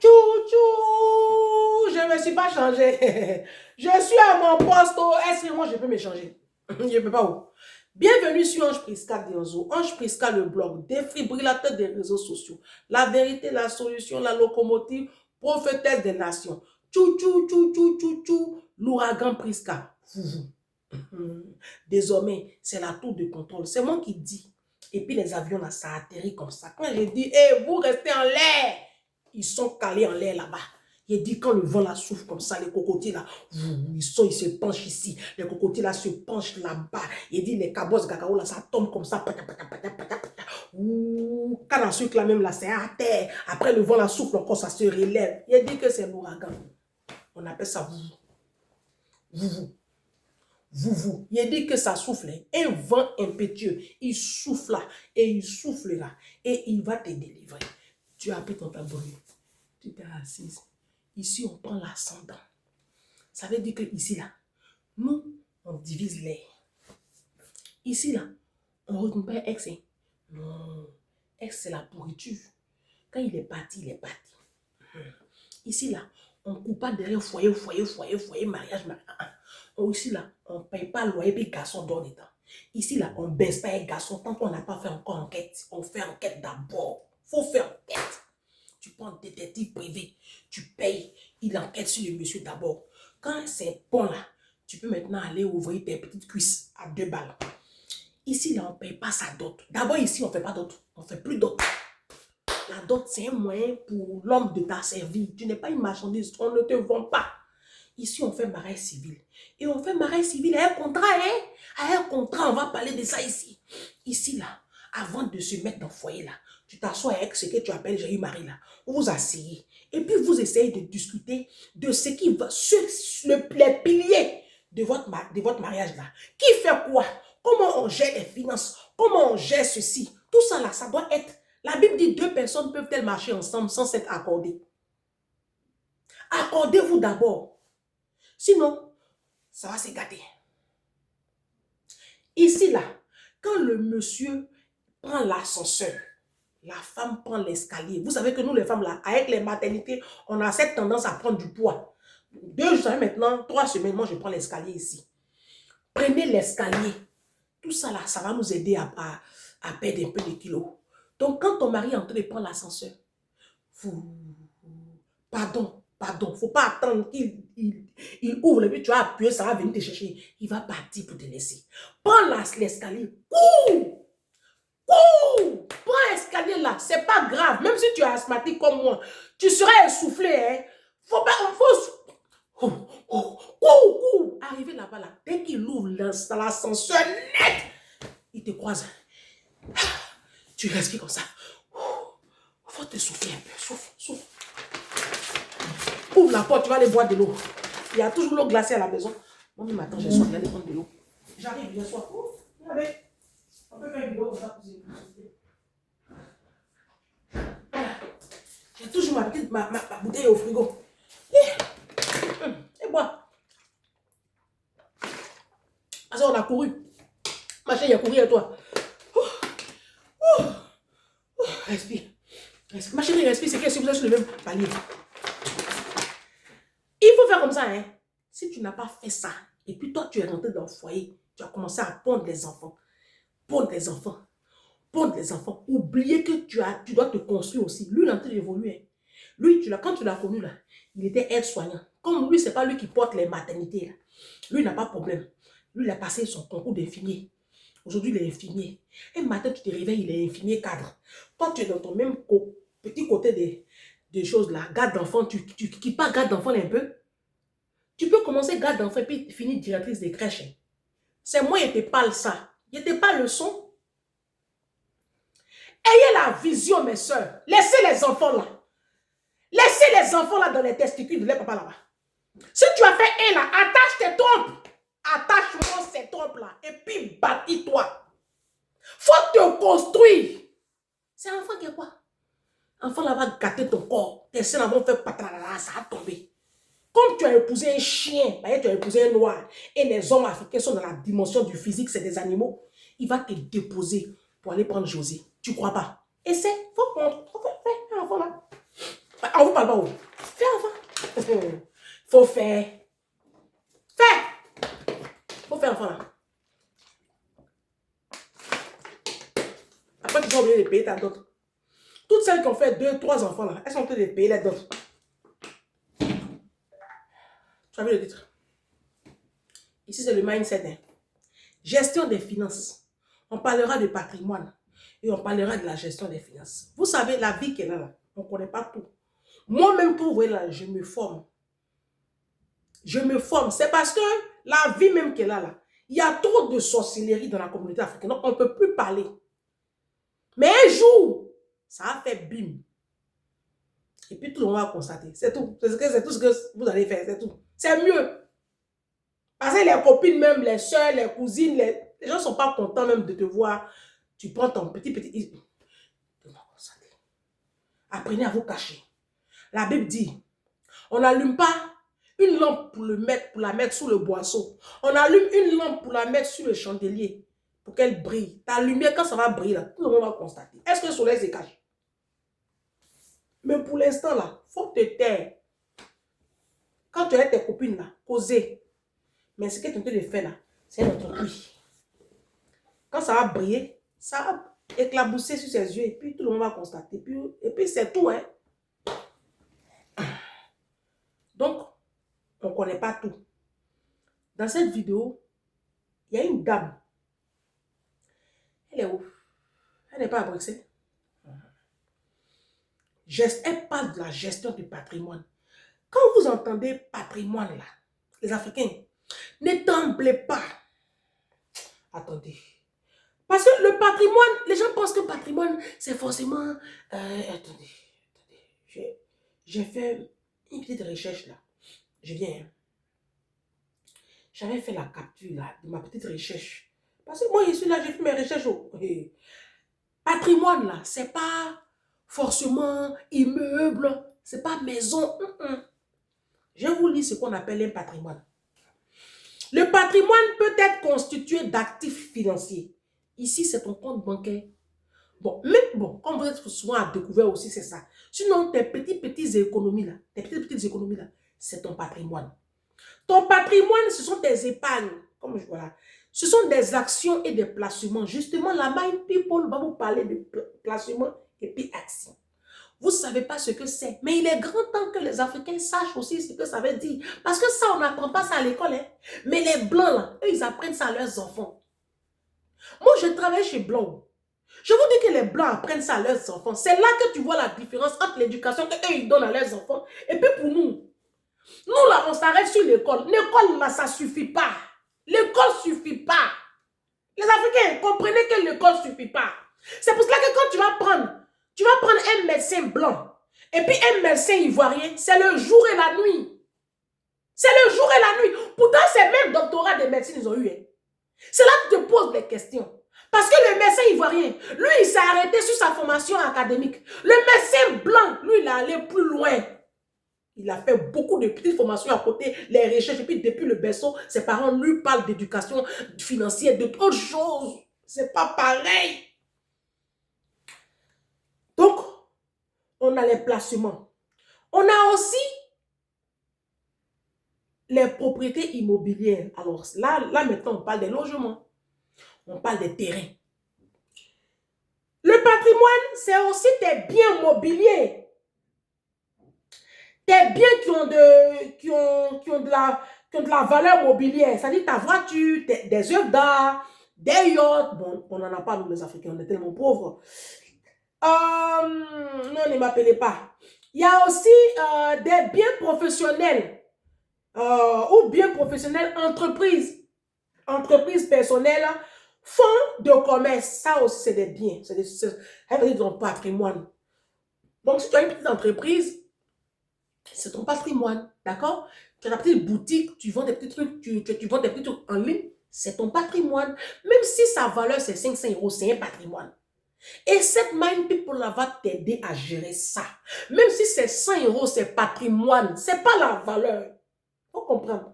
Tchou, je ne me suis pas changé. Je suis à mon poste. Est-ce que moi, je peux me changer? Je ne peux pas où. Bienvenue sur Ange Prisca Dionzo. Ange Prisca, le blog, défibrillateur des réseaux sociaux. La vérité, la solution, la locomotive, prophétesse des nations. Tchou, tchou, tchou, tchou, tchou, tchou. L'ouragan Prisca. Désormais, c'est la tour de contrôle. C'est moi qui dis. Et puis les avions, là, ça atterrit comme ça. Quand j'ai dit, hey, vous restez en l'air. Ils sont calés en l'air là-bas. Il dit quand le vent la souffle comme ça, les cocotiers là, ils se penchent ici. Les cocotiers là se penchent là-bas. Il dit les cabosses cacao là, ça tombe comme ça. Quand la sucre là même là, c'est à terre. Après le vent la souffle encore, ça se relève. Il dit que c'est l'ouragan. On appelle ça vous. Il dit que ça souffle. Un vent impétueux. Il souffle là. Et il souffle là. Et il va te délivrer. Tu as pris ton tabouret. Tu t'es assise. Ici, on prend l'ascendant. Ça veut dire que ici, là, nous, on divise l'air. Ici, là, on ne retourne pas ex. Non. Ex, c'est la pourriture. Quand il est parti, il est parti. Ici, là, on ne coupe pas derrière foyer, mariage. Ici, là, on ne paye pas le loyer, puis garçon dort dedans. Ici, là, on ne baisse pas un garçon tant qu'on n'a pas fait encore enquête. On fait enquête d'abord. Il faut faire enquête. Tu prends un détective privé, tu payes, il enquête sur le monsieur d'abord. Quand c'est bon là, tu peux maintenant aller ouvrir tes petites cuisses à 2 balles. Ici, là, on ne paye pas sa dot. D'abord, ici, on ne fait pas dot. On ne fait plus dot. La dot, c'est un moyen pour l'homme de t'asservir. Tu n'es pas une marchandise, on ne te vend pas. Ici, on fait mariage civil. Et on fait mariage civil à un contrat, hein? À un contrat, on va parler de ça ici. Ici, là, avant de se mettre dans le foyer, là, tu t'assois avec ce que tu appelles Jésus-Marie, là. Vous vous asseyez. Et puis, vous essayez de discuter de ce qui va, les piliers de votre mariage, là. Qui fait quoi? Comment on gère les finances? Comment on gère ceci? Tout ça, là, ça doit être... La Bible dit 2 personnes peuvent-elles marcher ensemble sans s'être accordées? Accordez-vous d'abord. Sinon, ça va se gâter. Ici, là, quand le monsieur prend l'ascenseur, la femme prend l'escalier. Vous savez que nous, les femmes, là, avec les maternités, on a cette tendance à prendre du poids. 2 jours maintenant, 3 semaines, moi, je prends l'escalier ici. Prenez l'escalier. Tout ça, là, ça va nous aider à perdre un peu de kilos. Donc, quand ton mari est en train de prendre l'ascenseur, pardon, il ne faut pas attendre qu'il ouvre, et puis tu vas appuyer, ça va venir te chercher. Il va partir pour te laisser. Prends l'escalier. Cours! Prends l'escalier là, c'est pas grave. Même si tu es asthmatique comme moi, tu seras essoufflé. Hein? Cours! Arrivé là-bas, là, dès qu'il ouvre l'ascenseur net, il te croise. Tu respires comme ça. Faut te souffler un peu. Souffle. Ouvre la porte, tu vas aller boire de l'eau. Il y a toujours l'eau glacée à la maison. Moi-même, attends, j'ai soif, d'aller prendre de l'eau. J'arrive, j'ai soif. Allez. On peut faire une vidéo comme ça pour se souffler. J'ai toujours ma bouteille au frigo. Et bois. Parce qu'on a couru. Ma chérie, il a couru à toi. Respire. Ma chérie, respire. C'est que si vous êtes sur le même palier. Il faut faire comme ça, hein. Si tu n'as pas fait ça, et puis toi, tu es rentré dans le foyer, tu as commencé à pondre les enfants. Pondre les enfants. Oubliez que tu dois te construire aussi. Lui, il est en train d'évoluer. Lui, quand tu l'as connu, là, il était aide-soignant. Comme lui, ce n'est pas lui qui porte les maternités. Là. Lui, il n'a pas de problème. Lui, il a passé son concours d'infirmier. Aujourd'hui, il est infirmier. Un matin, tu te réveilles, il est infirmier cadre. Toi, tu es dans ton même petit côté des choses là. Garde d'enfant, tu quittes pas garde d'enfant un peu. Tu peux commencer garde d'enfant et puis finir directrice des crèches. C'est moi, je te parle ça. Je te parle le son. Ayez la vision, mes soeurs. Laissez les enfants là. Laissez les enfants là dans les testicules de leur papa là-bas. Si tu as fait un là, attache tes trompes. Attache-moi ces trompes là. Et puis bâtis-toi. Faut te construire. C'est un enfant qui est quoi? L'enfant là va gâter ton corps. Tes seins vont faire patralala, ça va tomber. Comme tu as épousé un chien, tu as épousé un noir, et les hommes africains sont dans la dimension du physique, c'est des animaux, il va te déposer pour aller prendre José. Tu crois pas? Essaie, faut faire un enfant là. On vous parle pas où? Fais enfant. Faut faire. Fais. Faut faire enfant là. Après, tu vas oublier de payer ta dot. Toutes celles qui ont fait 2, 3 enfants là, elles sont en train de payer les dot. Tu as vu le titre? Ici, c'est le mindset. Hein. Gestion des finances. On parlera de patrimoine. Et on parlera de la gestion des finances. Vous savez, la vie qu'elle a là, on ne connaît pas tout. Moi-même, quand vous voyez là, je me forme. Je me forme. C'est parce que la vie même qu'elle a là, il y a trop de sorcellerie dans la communauté africaine. Donc, on ne peut plus parler. Mais un jour, ça a fait bim. Et puis, tout le monde va constater. C'est tout. C'est tout ce que vous allez faire. C'est tout. C'est mieux. Parce que les copines même, les soeurs, les cousines, les gens ne sont pas contents même de te voir. Tu prends ton petit... Apprenez à vous cacher. La Bible dit, on n'allume pas une lampe pour la mettre sous le boisseau. On allume une lampe pour la mettre sur le chandelier pour qu'elle brille. Ta lumière, quand ça va briller, là, tout le monde va constater. Est-ce que le soleil se cache? Mais pour l'instant, là, il faut te taire. Quand tu as tes copines, là, causer. Mais ce que tu es en train de faire, là, c'est notre vie. Quand ça va briller, ça va éclabousser sur ses yeux et puis tout le monde va constater. Et puis c'est tout, hein. Donc, on ne connaît pas tout. Dans cette vidéo, il y a une dame. Elle est où? Elle n'est pas à Bruxelles. Elle parle de la gestion du patrimoine. Quand vous entendez patrimoine, là, les Africains, ne tremblez pas. Attendez. Parce que le patrimoine, les gens pensent que le patrimoine, c'est forcément... attendez. J'ai fait une petite recherche là. Je viens. Hein. J'avais fait la capture là, de ma petite recherche. Parce que moi, je suis là, j'ai fait mes recherches. Patrimoine là, c'est pas forcément immeuble, c'est pas maison. Je vous lis ce qu'on appelle un patrimoine. Le patrimoine peut être constitué d'actifs financiers. Ici, c'est ton compte bancaire. Bon, mais bon, comme vous êtes souvent à découvert aussi, c'est ça. Sinon, tes petites économies là, c'est ton patrimoine. Ton patrimoine, ce sont des épargnes. Comme je vois là. Ce sont des actions et des placements. Justement, la Mind People va vous parler de placement et puis actions. Vous ne savez pas ce que c'est. Mais il est grand temps que les Africains sachent aussi ce que ça veut dire. Parce que ça, on n'apprend pas ça à l'école. Hein. Mais les Blancs, là, eux, ils apprennent ça à leurs enfants. Moi, je travaille chez Blanc. Je vous dis que les Blancs apprennent ça à leurs enfants. C'est là que tu vois la différence entre l'éducation qu'eux, ils donnent à leurs enfants. Et puis pour nous, là, on s'arrête sur l'école. L'école, là, ça ne suffit pas. L'école ne suffit pas. Les Africains, comprenez que l'école ne suffit pas. C'est pour cela que quand tu vas prendre un médecin blanc et puis un médecin ivoirien, c'est le jour et la nuit. C'est le jour et la nuit. Pourtant, c'est même doctorat de médecine ils ont eu. Hein. C'est là que tu te poses des questions. Parce que le médecin ivoirien, lui, il s'est arrêté sur sa formation académique. Le médecin blanc, lui, il est allé plus loin. Il a fait beaucoup de petites formations à côté, les recherches. Et puis, depuis le berceau, ses parents lui parlent d'éducation financière, d'autres choses. C'est pas pareil. Donc, on a les placements. On a aussi les propriétés immobilières. Alors, là maintenant, on parle des logements. On parle des terrains. Le patrimoine, c'est aussi tes biens mobiliers. Tes biens qui ont de la valeur mobilière. C'est-à-dire ta voiture, des œuvres d'art, des yachts. Bon, on n'en a pas, nous les Africains, on est tellement pauvres. Non, ne m'appelez pas. Il y a aussi des biens professionnels ou biens professionnels, entreprises personnelles, fonds de commerce. Ça aussi, c'est des biens. C'est ton patrimoine. Donc, si tu as une petite entreprise, c'est ton patrimoine, d'accord? Tu as ta petite boutique, tu vends des petits trucs, tu vends des petits trucs en ligne, c'est ton patrimoine. Même si sa valeur, c'est 500 €, c'est un patrimoine. Et cette Mind People là va t'aider à gérer ça. Même si c'est 100 €, c'est patrimoine. Ce n'est pas la valeur. Il faut comprendre.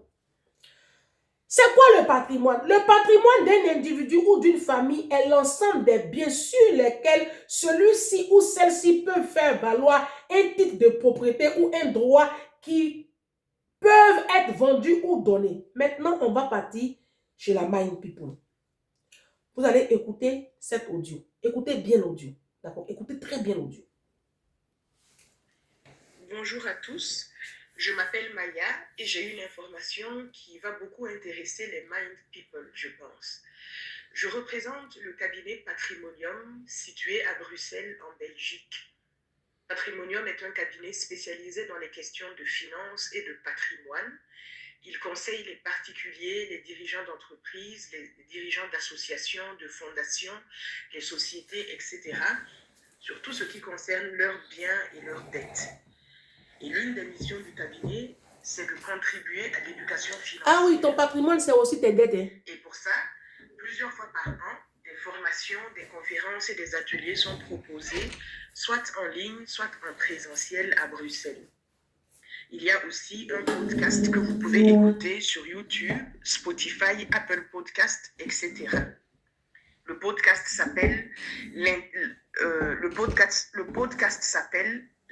C'est quoi le patrimoine? Le patrimoine d'un individu ou d'une famille est l'ensemble des biens sur lesquels celui-ci ou celle-ci peut faire valoir un titre de propriété ou un droit qui peuvent être vendus ou donnés. Maintenant, on va partir chez la Mind People. Vous allez écouter cet audio. Écoutez bien l'audio. D'accord? Écoutez très bien l'audio. Bonjour à tous. Je m'appelle Maya et j'ai une information qui va beaucoup intéresser les Mind People, je pense. Je représente le cabinet Patrimonium situé à Bruxelles, en Belgique. Patrimonium est un cabinet spécialisé dans les questions de finances et de patrimoine. Il conseille les particuliers, les dirigeants d'entreprises, les dirigeants d'associations, de fondations, les sociétés, etc., sur tout ce qui concerne leurs biens et leurs dettes. Et l'une des missions du cabinet, c'est de contribuer à l'éducation financière. Ah oui, ton patrimoine, c'est aussi tes dettes. Hein? Et pour ça, plusieurs fois par an, des formations, des conférences et des ateliers sont proposés, soit en ligne, soit en présentiel à Bruxelles. Il y a aussi un podcast que vous pouvez écouter sur YouTube, Spotify, Apple Podcast, etc. Le podcast s'appelle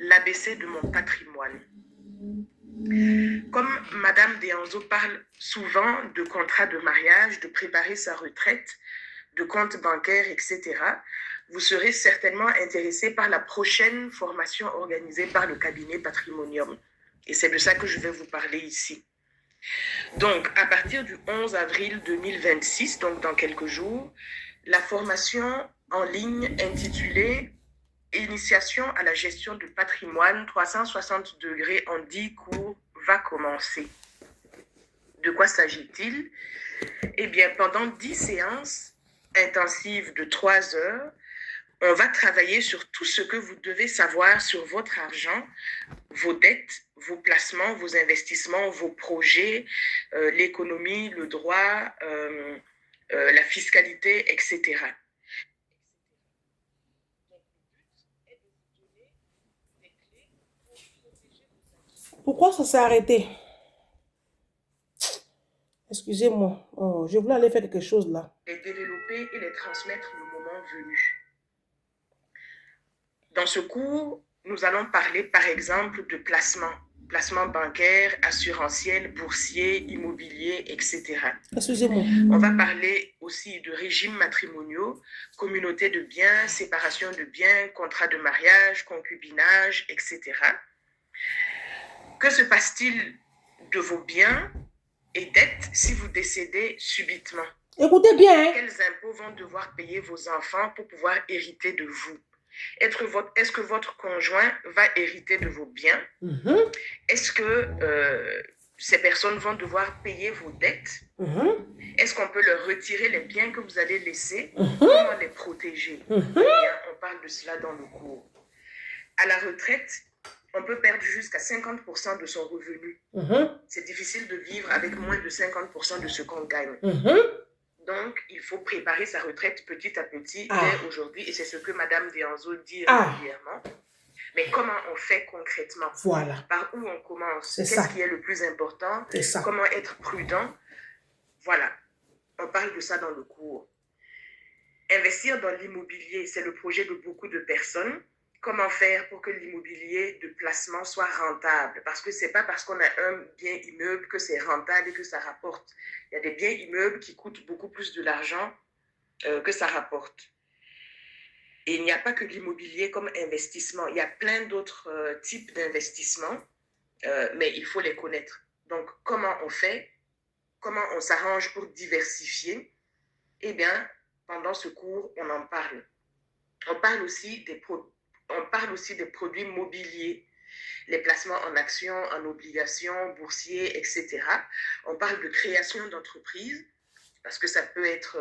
l'ABC de mon patrimoine. Comme Madame Deanzo parle souvent de contrat de mariage, de préparer sa retraite, de compte bancaire, etc., vous serez certainement intéressé par la prochaine formation organisée par le cabinet Patrimonium. Et c'est de ça que je vais vous parler ici. Donc, à partir du 11 avril 2026, donc dans quelques jours, la formation en ligne intitulée Initiation à la gestion du patrimoine 360 degrés en 10 cours va commencer. De quoi s'agit-il? Eh bien, pendant 10 séances intensives de 3 heures, on va travailler sur tout ce que vous devez savoir sur votre argent, vos dettes, vos placements, vos investissements, vos projets, l'économie, le droit, la fiscalité, etc. Pourquoi ça s'est arrêté? Excusez-moi, je voulais aller faire quelque chose là. Les développer et les transmettre le moment venu. Dans ce cours, nous allons parler par exemple de placement bancaire, assurantiel, boursier, immobilier, etc. Excusez-moi. On va parler aussi de régimes matrimoniaux, communauté de biens, séparation de biens, contrat de mariage, concubinage, etc. Que se passe-t-il de vos biens et dettes si vous décédez subitement? Écoutez bien. Hein? Quels impôts vont devoir payer vos enfants pour pouvoir hériter de vous? Est-ce que votre conjoint va hériter de vos biens? Est-ce que ces personnes vont devoir payer vos dettes? Est-ce qu'on peut leur retirer les biens que vous allez laisser? Comment les protéger? Eh bien, on parle de cela dans le cours. À la retraite, on peut perdre jusqu'à 50% de son revenu. C'est difficile de vivre avec moins de 50% de ce qu'on gagne. Donc, il faut préparer sa retraite petit à petit dès aujourd'hui. Et c'est ce que Madame Deanzo dit régulièrement. Mais comment on fait concrètement? Voilà. Par où on commence? Qu'est-ce qui est le plus important? Comment être prudent? Voilà. On parle de ça dans le cours. Investir dans l'immobilier, c'est le projet de beaucoup de personnes. Comment faire pour que l'immobilier de placement soit rentable? Parce que ce n'est pas parce qu'on a un bien immeuble que c'est rentable et que ça rapporte. Il y a des biens immeubles qui coûtent beaucoup plus de l'argent que ça rapporte. Et il n'y a pas que l'immobilier comme investissement. Il y a plein d'autres types d'investissements, mais il faut les connaître. Donc, comment on fait? Comment on s'arrange pour diversifier? Eh bien, pendant ce cours, on en parle. On parle aussi des produits mobiliers, les placements en actions, en obligations, boursiers, etc. On parle de création d'entreprises, parce que ça peut être...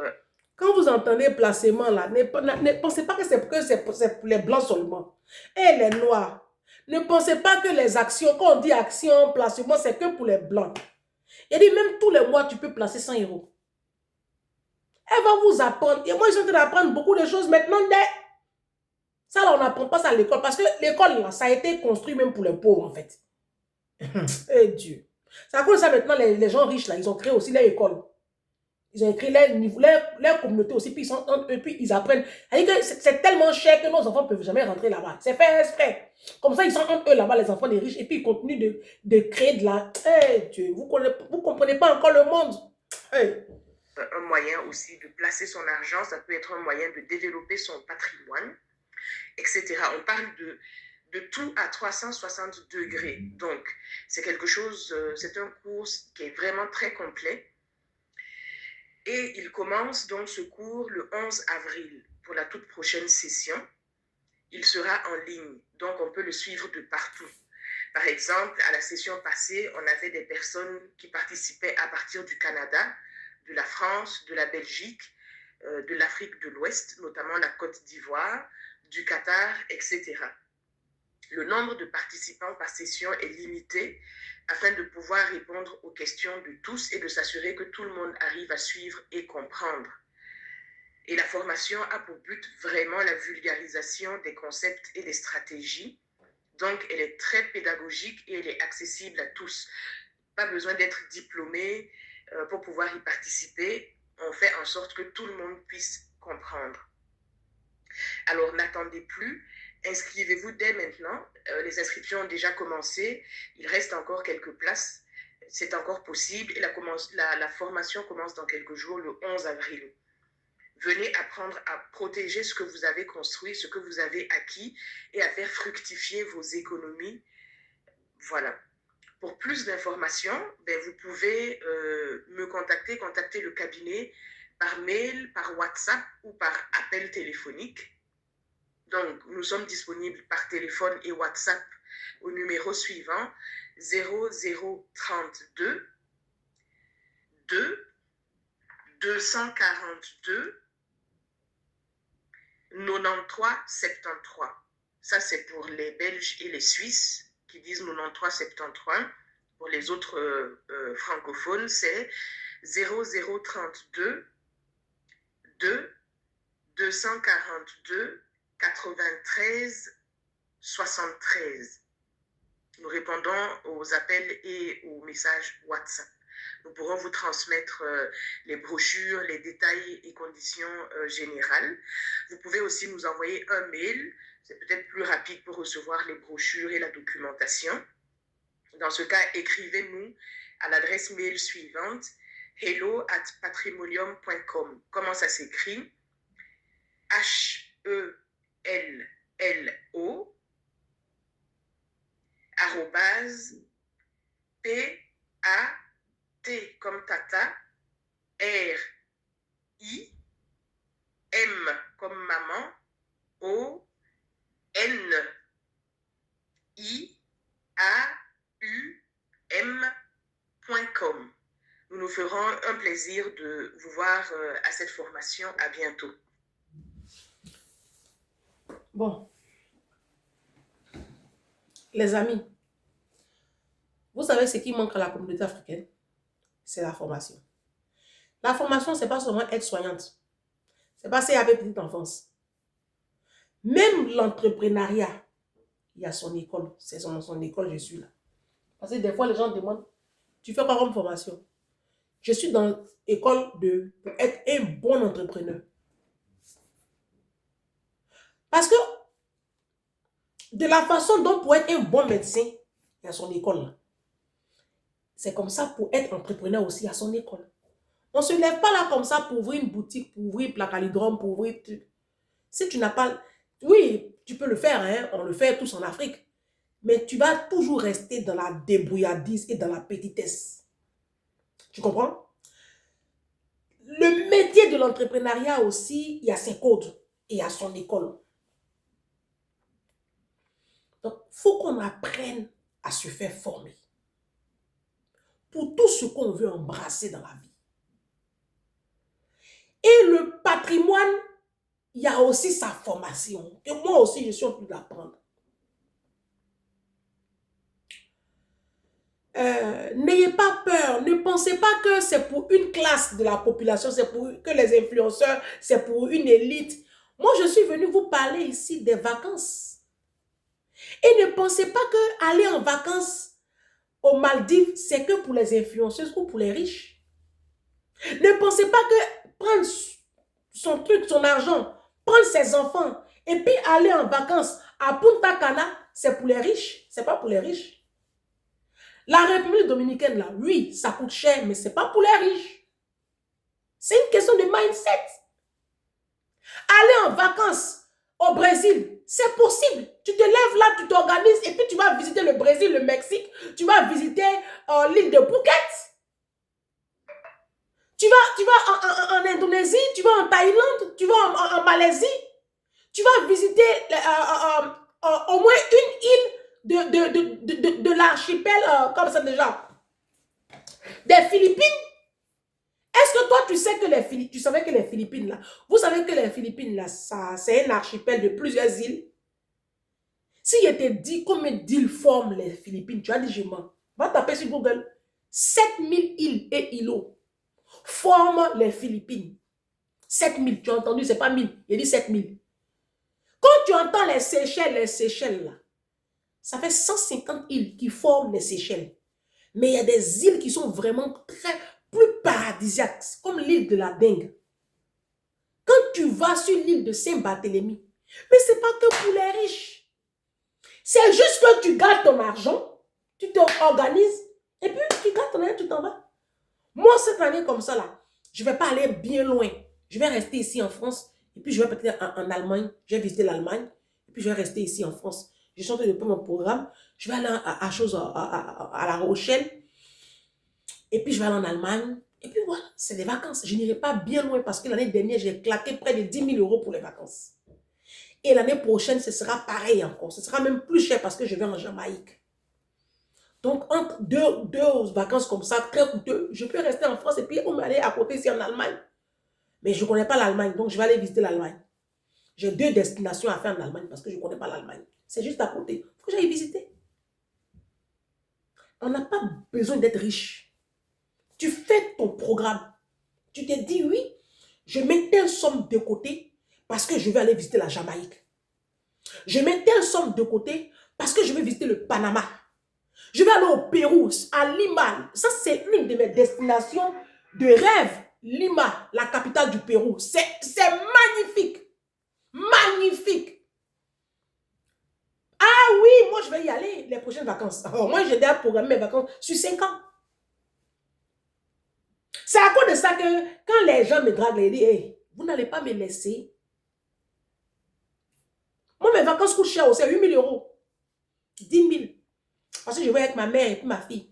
Quand vous entendez placement là, ne pensez pas que c'est pour les blancs seulement. Et les noirs. Ne pensez pas que les actions, quand on dit actions, placement, c'est que pour les blancs. Il dit même tous les mois, tu peux placer 100 euros. Elle va vous apprendre. Et moi, je suis en train d'apprendre beaucoup de choses maintenant. Ça, là, on n'apprend pas ça à l'école. Parce que l'école, là, ça a été construit même pour les pauvres, en fait. Eh Dieu. C'est à cause de ça maintenant, les gens riches, là, ils ont créé aussi leur école. Ils ont écrit leur communauté aussi, puis ils sont entre eux, puis ils apprennent. C'est tellement cher que nos enfants ne peuvent jamais rentrer là-bas. C'est fait exprès. Comme ça, ils sont entre eux là-bas, les enfants des riches, et puis ils continuent de créer de la... Hey, Dieu, vous ne comprenez pas encore le monde. Hey. Un moyen aussi de placer son argent, ça peut être un moyen de développer son patrimoine, etc. On parle de tout à 360 degrés. Donc, c'est quelque chose, c'est un cours qui est vraiment très complet. Et il commence donc ce cours le 11 avril pour la toute prochaine session. Il sera en ligne, donc on peut le suivre de partout. Par exemple, à la session passée, on avait des personnes qui participaient à partir du Canada, de la France, de la Belgique, de l'Afrique de l'Ouest, notamment la Côte d'Ivoire, du Qatar, etc. Le nombre de participants par session est limité afin de pouvoir répondre aux questions de tous et de s'assurer que tout le monde arrive à suivre et comprendre. Et la formation a pour but vraiment la vulgarisation des concepts et des stratégies. Donc, elle est très pédagogique et elle est accessible à tous. Pas besoin d'être diplômé pour pouvoir y participer. On fait en sorte que tout le monde puisse comprendre. Alors, n'attendez plus. Inscrivez-vous dès maintenant. Les inscriptions ont déjà commencé. Il reste encore quelques places. C'est encore possible. Et la formation commence dans quelques jours, le 11 avril. Venez apprendre à protéger ce que vous avez construit, ce que vous avez acquis et à faire fructifier vos économies. Voilà. Pour plus d'informations, vous pouvez me contacter le cabinet par mail, par WhatsApp ou par appel téléphonique. Donc, nous sommes disponibles par téléphone et WhatsApp au numéro suivant 0032 2 242 93 73. Ça, c'est pour les Belges et les Suisses qui disent 93 73. Pour les autres francophones, c'est 0032 2 242 93 73. Nous répondons aux appels et aux messages WhatsApp. Nous pourrons vous transmettre les brochures, les détails et conditions générales. Vous pouvez aussi nous envoyer un mail. C'est peut-être plus rapide pour recevoir les brochures et la documentation. Dans ce cas, écrivez-nous à l'adresse mail suivante hello@patrimonium.com. Comment ça s'écrit? HELLO @PAT comme tata, RI, M comme maman, ONIAUM.com. Nous nous ferons un plaisir de vous voir à cette formation. À bientôt. Bon. Les amis, vous savez ce qui manque à la communauté africaine? C'est la formation. La formation, ce n'est pas seulement être soignante. C'est passer avec petite enfance. Même l'entrepreneuriat, il y a son école. C'est son école, je suis là. Parce que des fois, les gens demandent, tu fais quoi comme formation? Je suis dans l'école pour être un bon entrepreneur. Parce que de la façon dont pour être un bon médecin, il y a son école là. C'est comme ça pour être entrepreneur aussi, il y a son école. On ne se lève pas là comme ça pour ouvrir une boutique, pour ouvrir Placalidrome, pour ouvrir... Si tu n'as pas... Oui, tu peux le faire, hein? On le fait tous en Afrique. Mais tu vas toujours rester dans la débrouillardise et dans la petitesse. Tu comprends? Le métier de l'entrepreneuriat aussi, il y a ses codes et il y a son école. Donc, il faut qu'on apprenne à se faire former pour tout ce qu'on veut embrasser dans la vie. Et le patrimoine, il y a aussi sa formation. Et moi aussi, je suis en train d'apprendre. N'ayez pas peur. Ne pensez pas que c'est pour une classe de la population, c'est pour que les influenceurs, c'est pour une élite. Moi, je suis venue vous parler ici des vacances. Et ne pensez pas que aller en vacances aux Maldives, c'est que pour les influenceuses ou pour les riches. Ne pensez pas que prendre son truc, son argent, prendre ses enfants et puis aller en vacances à Punta Cana, c'est pour les riches. C'est pas pour les riches. La République dominicaine, là, oui, ça coûte cher, mais c'est pas pour les riches. C'est une question de mindset. Aller en vacances au Brésil, c'est possible. Tu te lèves là, tu t'organises et puis tu vas visiter le Brésil, le Mexique, tu vas visiter l'île de Phuket. Tu vas en Indonésie, tu vas en Thaïlande, tu vas en Malaisie. Tu vas visiter au moins une île de l'archipel, comme ça déjà, des Philippines. Est-ce que toi, tu savais que les Philippines, là, vous savez que les Philippines, là, c'est un archipel de plusieurs îles? Si je te dis combien d'îles forment les Philippines, tu as dit je mens. Va taper sur Google. 7000 îles et îlots forment les Philippines. 7000, tu as entendu, c'est pas 1000. Il dit 7000. Quand tu entends les Seychelles, là, ça fait 150 îles qui forment les Seychelles. Mais il y a des îles qui sont vraiment plus paradisiaques, comme l'île de la Dingue. Quand tu vas sur l'île de Saint-Barthélemy, mais ce n'est pas que pour les riches. C'est juste que tu gardes ton argent, tu t'organises, et puis tu gardes ton argent, tu t'en vas. Moi, cette année comme ça, là, je ne vais pas aller bien loin. Je vais rester ici en France, et puis je vais peut-être en Allemagne. Je vais visiter l'Allemagne, et puis je vais rester ici en France. J'ai chanté depuis mon programme. Je vais aller à La Rochelle, et puis je vais aller en Allemagne. Et puis voilà, c'est des vacances. Je n'irai pas bien loin parce que l'année dernière, j'ai claqué près de 10 000 € pour les vacances. Et l'année prochaine, ce sera pareil encore. Ce sera même plus cher parce que je vais en Jamaïque. Donc, entre deux vacances comme ça, très coûteux, je peux rester en France et puis on va aller à côté ici en Allemagne. Mais je ne connais pas l'Allemagne, donc je vais aller visiter l'Allemagne. J'ai 2 destinations à faire en Allemagne parce que je ne connais pas l'Allemagne. C'est juste à côté. Il faut que j'aille visiter. On n'a pas besoin d'être riche. Tu fais ton programme. Tu te dis, oui, je mets telle somme de côté parce que je vais aller visiter la Jamaïque. Je mets telle somme de côté parce que je vais visiter le Panama. Je vais aller au Pérou, à Lima. Ça, c'est une de mes destinations de rêve. Lima, la capitale du Pérou. C'est magnifique. Magnifique. Ah oui, moi, je vais y aller les prochaines vacances. Alors, moi, j'ai déjà programmé mes vacances sur 5 ans. C'est à cause de ça que quand les gens me draguent, ils disent, hey, vous n'allez pas me laisser. Moi, mes vacances coûtent cher aussi, 8 000 €. 10 000. Parce que je vais avec ma mère et puis ma fille.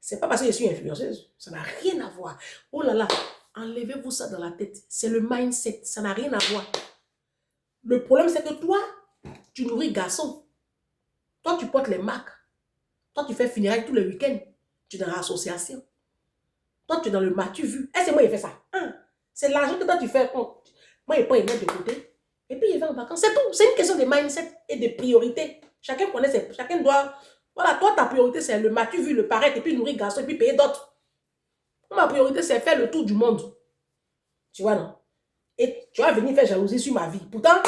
C'est pas parce que je suis influenceuse. Ça n'a rien à voir. Oh là là, enlevez-vous ça dans la tête. C'est le mindset. Ça n'a rien à voir. Le problème, c'est que toi, tu nourris garçon. Toi, tu portes les marques. Toi, tu fais funérailles tous les week-ends. Tu es dans l'association. Toi, tu es dans le matu vu. Et c'est moi qui fais ça. C'est l'argent que toi, tu fais. Moi, je prends une mettre de côté. Et puis, il va en vacances. C'est tout. C'est une question de mindset et de priorité. Chacun connaît ses... Chacun doit... Voilà, toi, ta priorité, c'est le matu vu, le paraître, et puis nourrir garçon, et puis payer d'autres. Ma priorité, c'est faire le tour du monde. Tu vois, non? Et tu vas venir faire jalousie sur ma vie. Pourtant,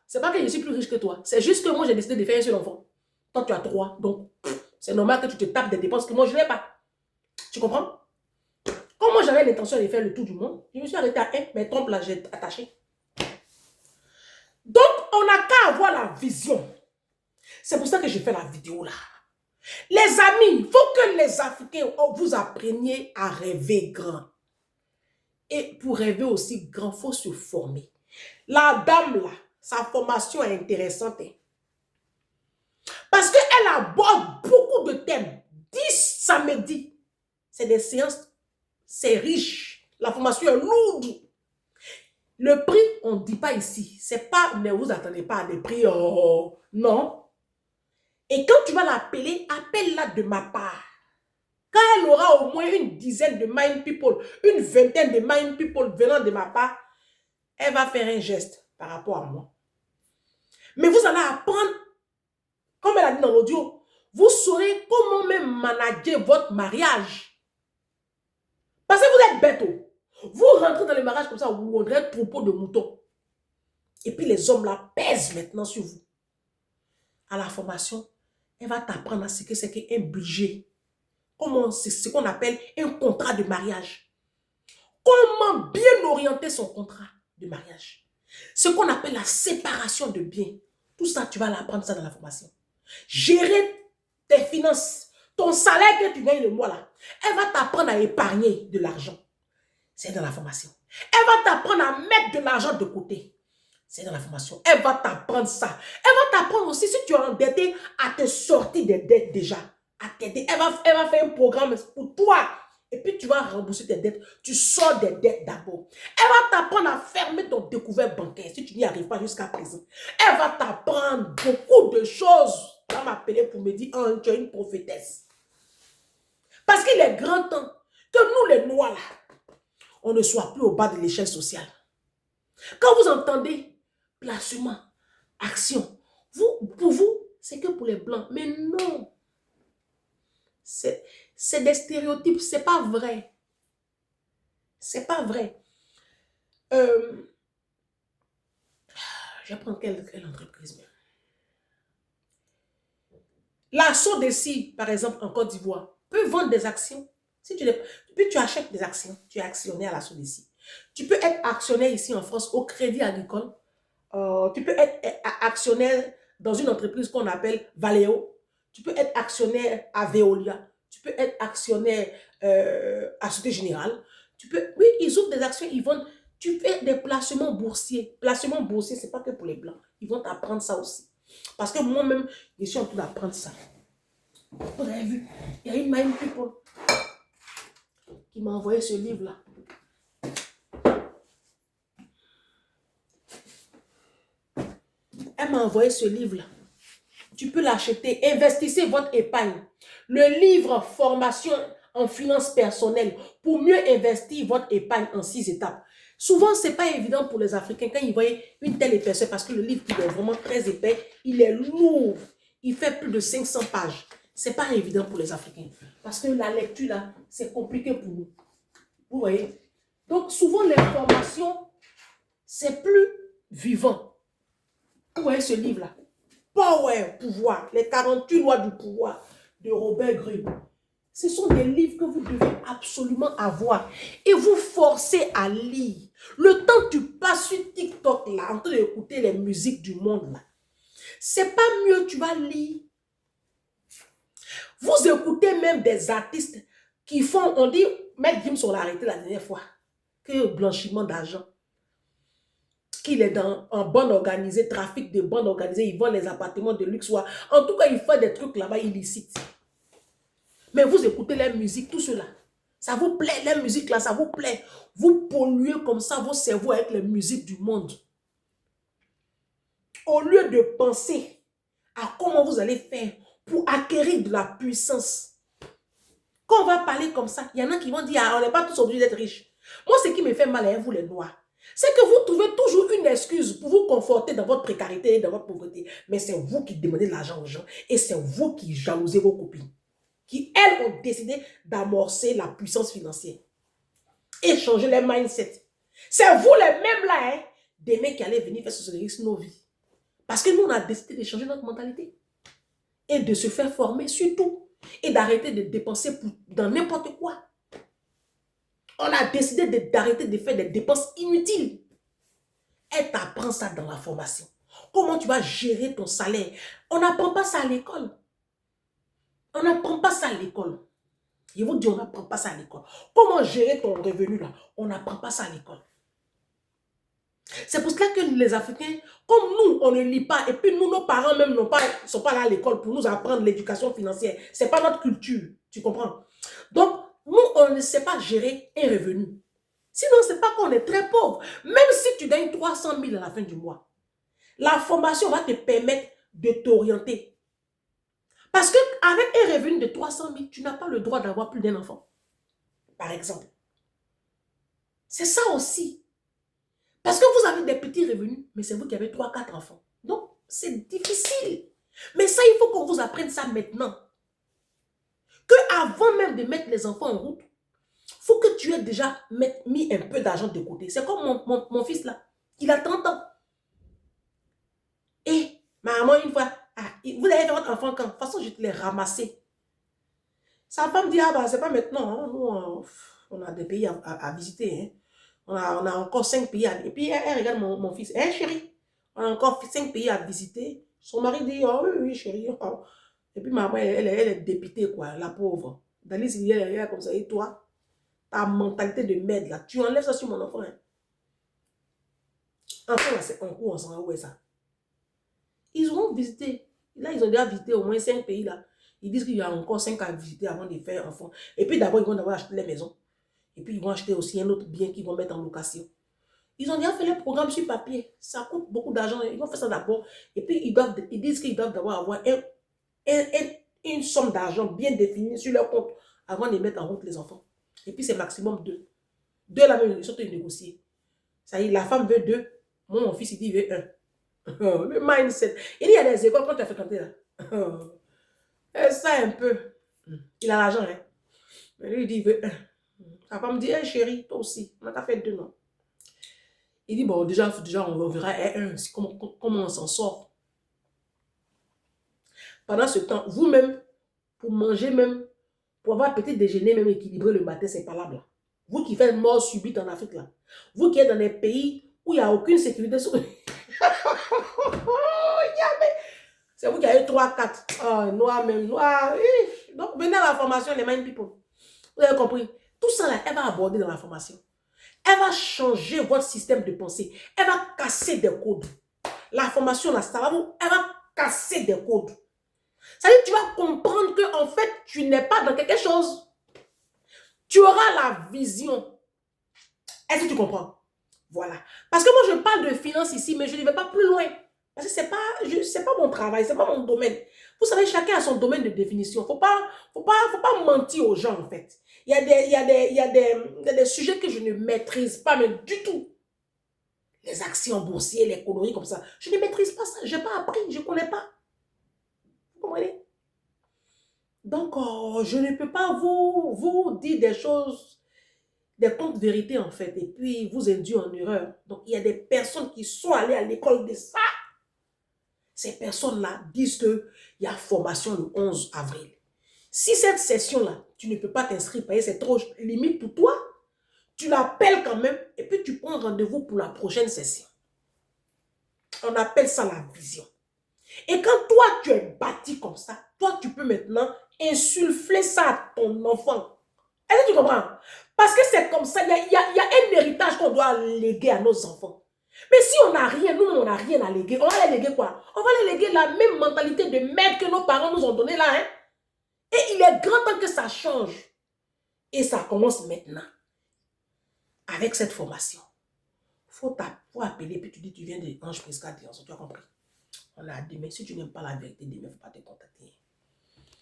c'est pas que je suis plus riche que toi. C'est juste que moi, j'ai décidé de faire un seul enfant. Toi, tu as 3. Donc, c'est normal que tu te tapes des dépenses que moi, je n'ai pas. Tu comprends? Comme moi, j'avais l'intention de faire le tour du monde, je me suis arrêtée à 1, mais trompe là, j'ai attaché. Donc, on n'a qu'à avoir la vision. C'est pour ça que je fais la vidéo là. Les amis, il faut que les Africains vous appreniez à rêver grand. Et pour rêver aussi grand, il faut se former. La dame là, sa formation est intéressante. Parce qu'elle aborde beaucoup de thèmes. 10 samedis. C'est des séances, c'est riche. La formation est lourde. Le prix, on ne dit pas ici. C'est pas, ne vous attendez pas à des prix, non. Et quand tu vas l'appeler, appelle-la de ma part. Quand elle aura au moins une dizaine de mind people, une vingtaine de mind people venant de ma part, elle va faire un geste par rapport à moi. Mais vous allez apprendre, comme elle a dit dans l'audio, vous saurez comment même manager votre mariage. Parce que vous êtes bête. Vous rentrez dans le mariage comme ça, vous aurez un troupeau de moutons. Et puis les hommes là pèsent maintenant sur vous. À la formation, Elle va t'apprendre à ce que c'est qu'un budget. Comment c'est ce qu'on appelle un contrat de mariage. Comment bien orienter son contrat de mariage. Ce qu'on appelle la séparation de biens. Tout ça, tu vas l'apprendre ça dans la formation. Gérer tes finances. Ton salaire que tu gagnes le mois là. Elle va t'apprendre à épargner de l'argent. C'est dans la formation. Elle va t'apprendre à mettre de l'argent de côté. C'est dans la formation. Elle va t'apprendre ça. Elle va t'apprendre aussi, si tu es endetté, à te sortir des dettes déjà. À t'aider. Elle va faire un programme pour toi. Et puis tu vas rembourser tes dettes. Tu sors des dettes d'abord. Elle va t'apprendre à fermer ton découvert bancaire si tu n'y arrives pas jusqu'à présent. Elle va t'apprendre beaucoup de choses. Elle va m'appeler pour me dire, oh, tu es une prophétesse. Parce qu'il est grand temps que nous les Noirs là, on ne soit plus au bas de l'échelle sociale. Quand vous entendez placement, action, pour vous, c'est que pour les Blancs. Mais non. C'est des stéréotypes, c'est pas vrai. C'est pas vrai. Je vais prendre quelle entreprise même. La Sodeci, par exemple, en Côte d'Ivoire, peut vendre des actions. Si puis tu achètes des actions, tu es actionnaire à la Sodeci. Tu peux être actionnaire ici en France au Crédit Agricole. Tu peux être actionnaire dans une entreprise qu'on appelle Valeo. Tu peux être actionnaire à Veolia. Tu peux être actionnaire à Société Générale. Oui, ils ouvrent des actions, ils vendent. Tu fais des placements boursiers. Placements boursiers, ce n'est pas que pour les Blancs. Ils vont t'apprendre ça aussi. Parce que moi-même, je suis en train d'apprendre ça. Vous avez vu, il y a une Mind People qui m'a envoyé ce livre-là. Elle m'a envoyé ce livre-là. Tu peux l'acheter. Investissez votre épargne. Le livre Formation en finance personnelle pour mieux investir votre épargne en 6 étapes. Souvent, ce n'est pas évident pour les Africains quand ils voient une telle épaisseur parce que le livre il est vraiment très épais. Il est lourd. Il fait plus de 500 pages. Ce n'est pas évident pour les Africains. Parce que la lecture, là, c'est compliqué pour nous. Vous voyez? Donc, souvent, l'information, c'est plus vivant. Vous voyez ce livre-là? Power, pouvoir, les 48 lois du pouvoir de Robert Greene. Ce sont des livres que vous devez absolument avoir et vous forcer à lire. Le temps que tu passes sur TikTok là, en train d'écouter les musiques du monde là, c'est pas mieux, tu vas lire. Vous écoutez même des artistes qui font, on dit, Maître Gims on l'a arrêté la dernière fois, que blanchiment d'argent. Qu'il est en bande organisée, trafic de bande organisée, ils vendent les appartements de luxe. En tout cas, il fait des trucs là-bas illicites. Mais vous écoutez la musique, tout cela. Ça vous plaît, la musique là, ça vous plaît. Vous polluez comme ça vos cerveaux avec les musiques du monde. Au lieu de penser à comment vous allez faire pour acquérir de la puissance. Quand on va parler comme ça, il y en a qui vont dire, ah, on n'est pas tous obligés d'être riches. Moi, ce qui me fait mal à vous les Noirs, c'est que vous trouvez toujours une excuse pour vous conforter dans votre précarité et dans votre pauvreté. Mais c'est vous qui demandez de l'argent aux gens et c'est vous qui jalousez vos copines. Qui, elles, ont décidé d'amorcer la puissance financière. Et changer les mindsets. C'est vous les mêmes là, hein, des mecs qui allaient venir faire socialiser nos vies. Parce que nous, on a décidé de changer notre mentalité. Et de se faire former surtout. Et d'arrêter de dépenser dans n'importe quoi. On a décidé d'arrêter de faire des dépenses inutiles. Elle t'apprend ça dans la formation. Comment tu vas gérer ton salaire. On n'apprend pas ça à l'école. On n'apprend pas ça à l'école. Je vous dis, on n'apprend pas ça à l'école. Comment gérer ton revenu là? On n'apprend pas ça à l'école. C'est pour cela que les Africains, comme nous, on ne lit pas, et puis nous, nos parents même ne sont pas là à l'école pour nous apprendre l'éducation financière. Ce n'est pas notre culture, tu comprends? Donc, nous, on ne sait pas gérer un revenu. Sinon, ce n'est pas qu'on est très pauvre. Même si tu gagnes 300 000 à la fin du mois, la formation va te permettre de t'orienter. Parce qu'avec un revenu de 300 000, tu n'as pas le droit d'avoir plus d'un enfant. Par exemple. C'est ça aussi. Parce que vous avez des petits revenus, mais c'est vous qui avez 3-4 enfants. Donc, c'est difficile. Mais ça, il faut qu'on vous apprenne ça maintenant. Qu'avant même de mettre les enfants en route, il faut que tu aies déjà mis un peu d'argent de côté. C'est comme mon fils là. Il a 30 ans. Et maman, une fois, Vous avez fait votre enfant quand? De toute façon, je te l'ai ramassé. Sa femme dit, ah bah, c'est pas maintenant. Hein. Nous, on a des pays à visiter. Hein. On a encore 5 pays à visiter. Et puis, elle regarde mon fils. Hein, chérie? On a encore 5 pays à visiter. Son mari dit, oh oui, chérie. Oh. Et puis, maman, elle est dépitée, quoi, la pauvre. Dalise, il est comme ça. Et toi, ta mentalité de merde, là, tu enlèves ça sur mon enfant. Hein. Enfin, là, c'est un coup, on s'en va où est ça? Ils auront visité. Là, ils ont déjà visité au moins 5 pays, là. Ils disent qu'il y a encore 5 à visiter avant de faire enfant. Et puis, d'abord, ils vont d'abord acheter les maisons. Et puis, ils vont acheter aussi un autre bien qu'ils vont mettre en location. Ils ont déjà fait le programme sur papier. Ça coûte beaucoup d'argent. Ils vont faire ça d'abord. Et puis, ils disent qu'ils doivent d'abord avoir une somme d'argent bien définie sur leur compte avant de mettre en route les enfants. Et puis, c'est maximum 2. 2, là, même, surtout, ils négocient. Ça y est, la femme veut 2. Moi, mon fils, il dit, il veut 1. Le mindset. Il y a des écoles quand tu as fréquenté là. Ça un peu. Il a l'argent, hein. Mais lui, il dit, il veut 1. Sa femme dit, hey, chérie, toi aussi, on a fait 2, non? Il dit, bon, déjà on verra comment on s'en sort. Pendant ce temps, vous-même, pour manger même, pour avoir un petit déjeuner même équilibré le matin, c'est pas là. Vous qui faites mort subite en Afrique, là. Vous qui êtes dans des pays où il n'y a aucune sécurité. C'est vous qui avez 3, 4. Oh, noir même, noir. Donc, venez à la formation, les mind people. Vous avez compris? Tout ça, là, elle va aborder dans la formation. Elle va changer votre système de pensée. Elle va casser des codes. La formation, là, ça va vous, elle va casser des codes. Ça veut dire que tu vas comprendre que, en fait, tu n'es pas dans quelque chose. Tu auras la vision. Est-ce que tu comprends? Voilà. Parce que moi, je parle de finance ici, mais je ne vais pas plus loin. Parce que ce n'est pas mon travail, ce n'est pas mon domaine. Vous savez, chacun a son domaine de définition. Il ne faut pas mentir aux gens, en fait. Il y a des sujets que je ne maîtrise pas, mais du tout. Les actions boursières, les conneries comme ça. Je ne maîtrise pas ça. Je n'ai pas appris, je ne connais pas. Vous comprenez? Donc, je ne peux pas vous dire des choses, des contes vérités, en fait, et puis vous induire en erreur. Donc, il y a des personnes qui sont allées à l'école de ça. Ces personnes-là disent qu'il y a formation le 11 avril. Si cette session-là, tu ne peux pas t'inscrire, parce que c'est trop limite pour toi, tu l'appelles quand même et puis tu prends rendez-vous pour la prochaine session. On appelle ça la vision. Et quand toi, tu es bâti comme ça, toi, tu peux maintenant insuffler ça à ton enfant. Est-ce que tu comprends? Parce que c'est comme ça, il y a un héritage qu'on doit léguer à nos enfants. Mais si on n'a rien, nous, on n'a rien à léguer. On va les léguer quoi? On va les léguer la même mentalité de merde que nos parents nous ont donné là. Hein? Et il est grand temps que ça change. Et ça commence maintenant. Avec cette formation. Faut appeler, puis tu dis, tu viens de Ange Prisca, tu as compris. On a dit, mais si tu n'aimes pas la vérité, il ne faut pas te contacter.